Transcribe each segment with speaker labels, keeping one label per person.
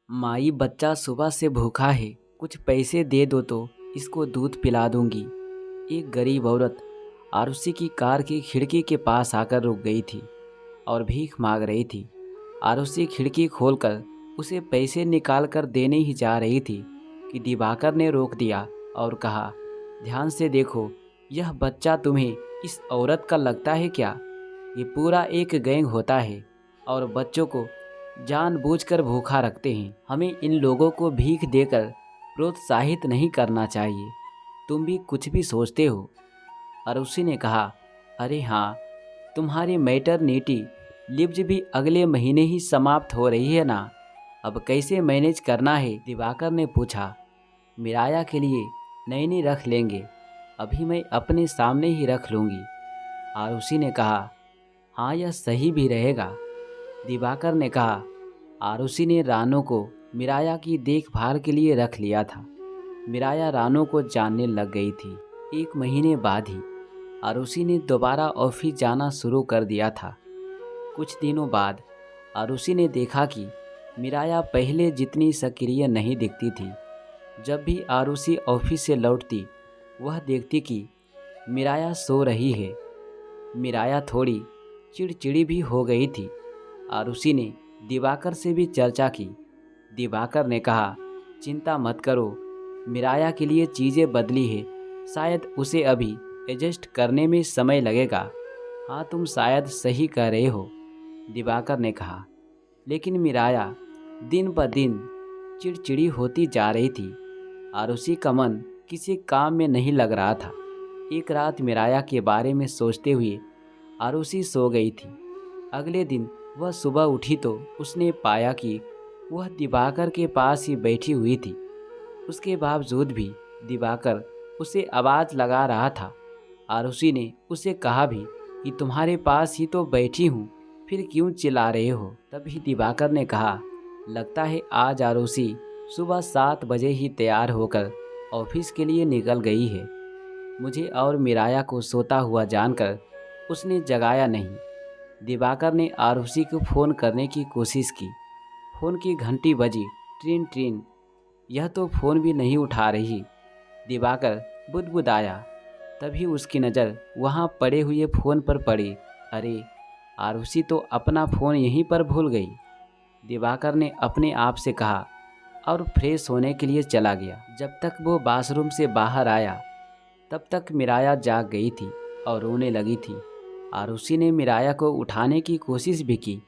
Speaker 1: माई बच्चा सुबह से भूखा है, कुछ पैसे दे दो तो इसको दूध पिला दूंगी। एक गरीब औरत आरुषि की कार की खिड़की के पास आकर रुक गई थी और भीख मांग रही थी। आरुषि खिड़की खोलकर उसे पैसे निकाल कर देने ही जा रही थी कि दिवाकर ने रोक दिया और कहा, ध्यान से देखो, यह बच्चा तुम्हें इस औरत का लगता है क्या? ये पूरा एक गैंग होता है और बच्चों को जानबूझकर भूखा रखते हैं। हमें इन लोगों को भीख देकर प्रोत्साहित नहीं करना चाहिए। तुम भी कुछ भी सोचते हो? अरुषि ने कहा, अरे हाँ, तुम्हारी मैटरनिटी लीव्स भी अगले महीने ही समाप्त हो रही है ना, अब कैसे मैनेज करना है? दिवाकर ने पूछा। मिराया के लिए नैनी रख लेंगे, अभी मैं अपने सामने ही रख लूँगी। आरुषि ने कहा, हाँ यह सही भी रहेगा। दिवाकर ने कहा। आरुषि ने रानू को मिराया की देखभाल के लिए रख लिया था। मिराया रानू को जानने लग गई थी। 1 महीने बाद ही आरुषि ने दोबारा ऑफिस जाना शुरू कर दिया था। कुछ दिनों बाद आरुषि ने देखा कि मिराया पहले जितनी सक्रिय नहीं दिखती थी। जब भी आरुषि ऑफिस से लौटती, वह देखती कि मिराया सो रही है। मिराया थोड़ी चिड़चिड़ी भी हो गई थी। आरुषि ने दिवाकर से भी चर्चा की। दिवाकर ने कहा, चिंता मत करो, मिराया के लिए चीज़ें बदली है, शायद उसे अभी एडजस्ट करने में समय लगेगा। हाँ, तुम शायद सही कह रहे हो, दिवाकर ने कहा। लेकिन मिराया दिन ब दिन चिड़चिड़ी होती जा रही थी। आरुषि का मन किसी काम में नहीं लग रहा था। एक रात मिराया के बारे में सोचते हुए आरुषि सो गई थी। अगले दिन वह सुबह उठी तो उसने पाया कि वह दिवाकर के पास ही बैठी हुई थी। उसके बावजूद भी दिवाकर उसे आवाज़ लगा रहा था। आरुषि ने उसे कहा भी कि तुम्हारे पास ही तो बैठी हूँ, फिर क्यों चिल्ला रहे हो? तभी दिवाकर ने कहा, लगता है आज आरुषि सुबह 7 बजे ही तैयार होकर ऑफिस के लिए निकल गई है। मुझे और मिराया को सोता हुआ जानकर उसने जगाया नहीं। दिवाकर ने आरुषि को फ़ोन करने की कोशिश की। फ़ोन की घंटी बजी, ट्रिन ट्रिन। यह तो फ़ोन भी नहीं उठा रही। दिवाकर बुदबुदाया। तभी उसकी नज़र वहाँ पड़े हुए फ़ोन पर पड़ी। अरे, आरुषि तो अपना फ़ोन यहीं पर भूल गई। दिवाकर ने अपने आप से कहा और फ्रेश होने के लिए चला गया। जब तक वो बाथरूम से बाहर आया, तब तक मिराया जाग गई थी और रोने लगी थी। आरुषि ने मिराया को उठाने की कोशिश भी की,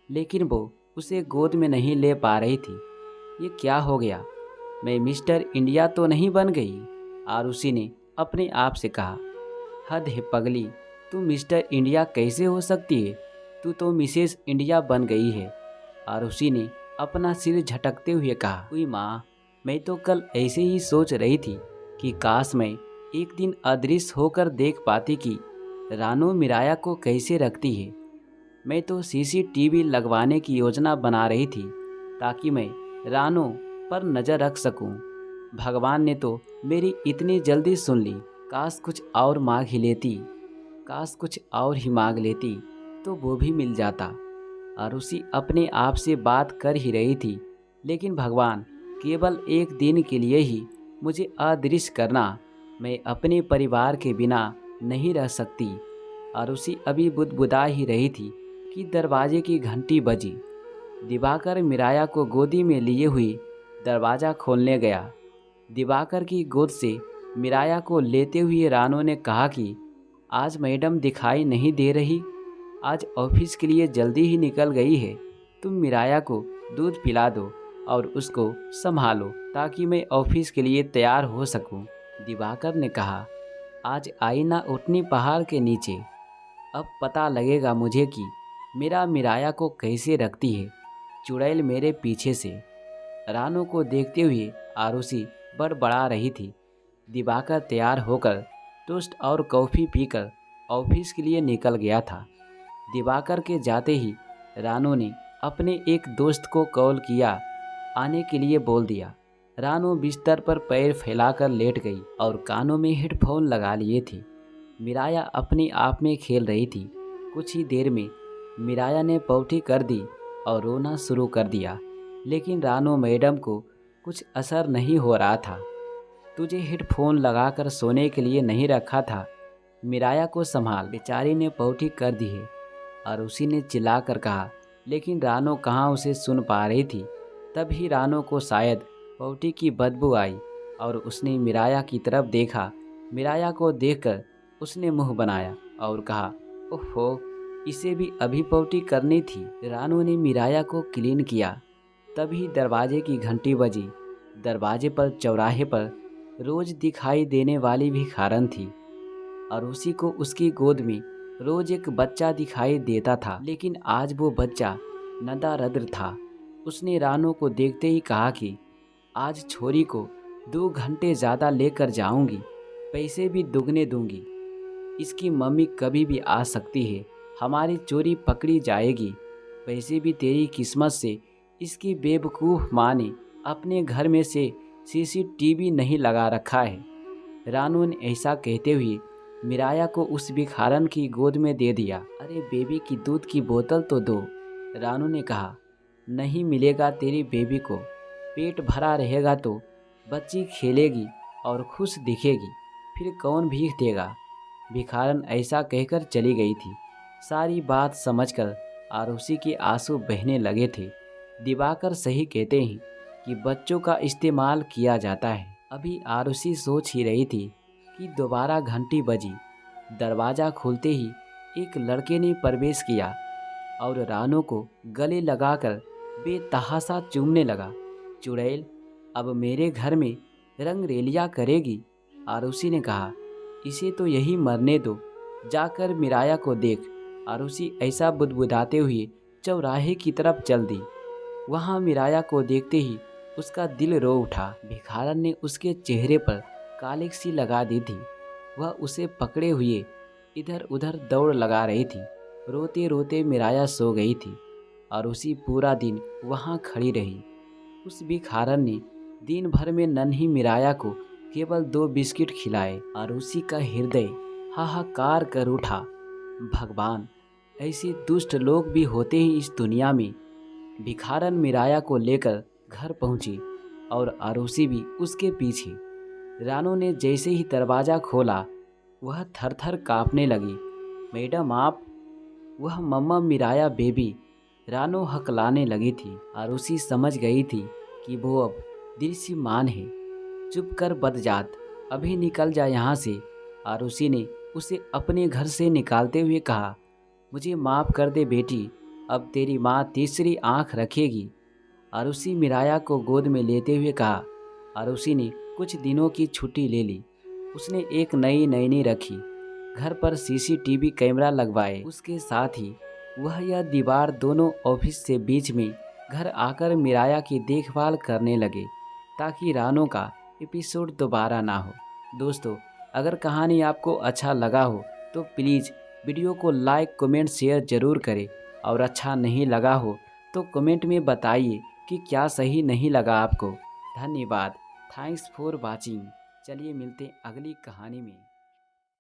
Speaker 1: लेकिन वो उसे गोद में नहीं ले पा रही थी। ये क्या हो गया? मैं मिस्टर इंडिया तो नहीं बन गई? आरुषि ने अपने आप से कहा। हद है पगली, तू मिस्टर इंडिया कैसे हो सकती है? तू तो मिसेस इंडिया बन गई है। आरुषि ने अपना सिर झटकते हुए कहा। हुई माँ, मैं तो कल ऐसे ही सोच रही थी कि काश मैं एक दिन अदृश्य होकर देख पाती कि रानू मिराया को कैसे रखती है। मैं तो सीसीटीवी लगवाने की योजना बना रही थी ताकि मैं रानू पर नज़र रख सकूं। भगवान ने तो मेरी इतनी जल्दी सुन ली। काश कुछ और मांग ही लेती, काश कुछ और ही मांग लेती तो वो भी मिल जाता। आरुषि अपने आप से बात कर ही रही थी, लेकिन भगवान, केवल एक दिन के लिए ही मुझे अदृश्य करना। मैं अपने परिवार के बिना नहीं रह सकती। आरुषि अभी बुदबुदा ही रही थी कि दरवाजे की घंटी बजी। दिवाकर मिराया को गोदी में लिए हुए दरवाज़ा खोलने गया। दिवाकर की गोद से मिराया को लेते हुए रानू ने कहा कि आज मैडम दिखाई नहीं दे रही, आज ऑफिस के लिए जल्दी ही निकल गई है। तुम मिराया को दूध पिला दो और उसको संभालो ताकि मैं ऑफिस के लिए तैयार हो सकूं। दिवाकर ने कहा, आज आई ना उठनी पहाड़ के नीचे। अब पता लगेगा मुझे कि मेरा मिराया को कैसे रखती है चुड़ैल मेरे पीछे से। रानू को देखते हुए आरुषि बड़बड़ा रही थी। दिवाकर तैयार होकर टोस्ट और कॉफ़ी पीकर ऑफिस के लिए निकल गया था। दिवाकर के जाते ही रानू ने अपने एक दोस्त को कॉल किया, आने के लिए बोल दिया। रानू बिस्तर पर पैर फैलाकर लेट गई और कानों में हेडफोन लगा लिए थी। मिराया अपने आप में खेल रही थी। कुछ ही देर में मिराया ने पौटी कर दी और रोना शुरू कर दिया। लेकिन रानो मैडम को कुछ असर नहीं हो रहा था। तुझे हेडफोन लगाकर सोने के लिए नहीं रखा था, मिराया को संभाल, बेचारी ने पौटी कर दी है, और उसी ने चिल्लाकर कहा। लेकिन रानो कहाँ उसे सुन पा रही थी। तभी रानो को शायद पौटी की बदबू आई और उसने मिराया की तरफ देखा। मिराया को देखकर उसने मुंह बनाया और कहा, ओहो, इसे भी अभी पौटी करनी थी। रानो ने मिराया को क्लीन किया। तभी दरवाजे की घंटी बजी। दरवाजे पर चौराहे पर रोज दिखाई देने वाली भिखारन थी, और उसी को उसकी गोद में रोज एक बच्चा दिखाई देता था। लेकिन आज वो बच्चा नदारद्र था। उसने रानो को देखते ही कहा कि आज छोरी को 2 घंटे ज़्यादा लेकर जाऊंगी, पैसे भी दुगने दूंगी। इसकी मम्मी कभी भी आ सकती है, हमारी चोरी पकड़ी जाएगी। वैसे भी तेरी किस्मत से इसकी बेवकूफ़ माँ ने अपने घर में से सीसीटीवी नहीं लगा रखा है। रानू ने ऐसा कहते हुए मिराया को उस भिखारन की गोद में दे दिया। अरे बेबी की दूध की बोतल तो दो, रानू ने कहा। नहीं मिलेगा तेरी बेबी को, पेट भरा रहेगा तो बच्ची खेलेगी और खुश दिखेगी, फिर कौन भीख देगा। भिखारन ऐसा कहकर चली गई थी। सारी बात समझकर आरुषि के आंसू बहने लगे थे। दिवाकर सही कहते हैं कि बच्चों का इस्तेमाल किया जाता है। अभी आरुषि सोच ही रही थी कि दोबारा घंटी बजी। दरवाज़ा खुलते ही एक लड़के ने प्रवेश किया और रानो को गले लगाकर बेतहाशा चूमने लगा। चुड़ैल, अब मेरे घर में रंगरेलियाँ करेगी, आरुषि ने कहा। इसे तो यही मरने दो, जाकर मिराया को देख। आरुषि ऐसा बुदबुदाते हुए चौराहे की तरफ चल दी। वहाँ मिराया को देखते ही उसका दिल रो उठा। भिखारन ने उसके चेहरे पर कालिक सी लगा दी थी। वह उसे पकड़े हुए इधर उधर दौड़ लगा रही थी। रोते रोते मिराया सो गई थी और उसी पूरा दिन वहाँ खड़ी रही। उस भिखारन ने दिन भर में नन्ही मिराया को केवल 2 बिस्किट खिलाए और उसी का हृदय हाहाकार कर उठा। भगवान, ऐसे दुष्ट लोग भी होते हैं इस दुनिया में। भिखारन मिराया को लेकर घर पहुंची और आरुषि भी उसके पीछे। रानो ने जैसे ही दरवाज़ा खोला, वह थर थर काँपने लगी। मैडम आप? वह मम्मा मिराया बेबी, रानो हकलाने लगी थी। आरुषि समझ गई थी कि वो अब दृश्यमान है। चुप कर बदजात, अभी निकल जा यहाँ से, आरुषि ने उसे अपने घर से निकालते हुए कहा। मुझे माफ़ कर दे बेटी, अब तेरी माँ तीसरी आँख रखेगी, आरुषि मिराया को गोद में लेते हुए कहा। आरुषि ने कुछ दिनों की छुट्टी ले ली। उसने एक नई नैनी रखी, घर पर सीसीटीवी कैमरा लगवाए। उसके साथ ही वह यह दीवार दोनों ऑफिस से बीच में घर आकर मिराया की देखभाल करने लगे, ताकि रानो का एपिसोड दोबारा ना हो। दोस्तों, अगर कहानी आपको अच्छा लगा हो तो प्लीज़ वीडियो को लाइक कमेंट शेयर ज़रूर करें, और अच्छा नहीं लगा हो तो कमेंट में बताइए कि क्या सही नहीं लगा आपको। धन्यवाद। Thanks for watching. चलिए मिलते हैं अगली कहानी में।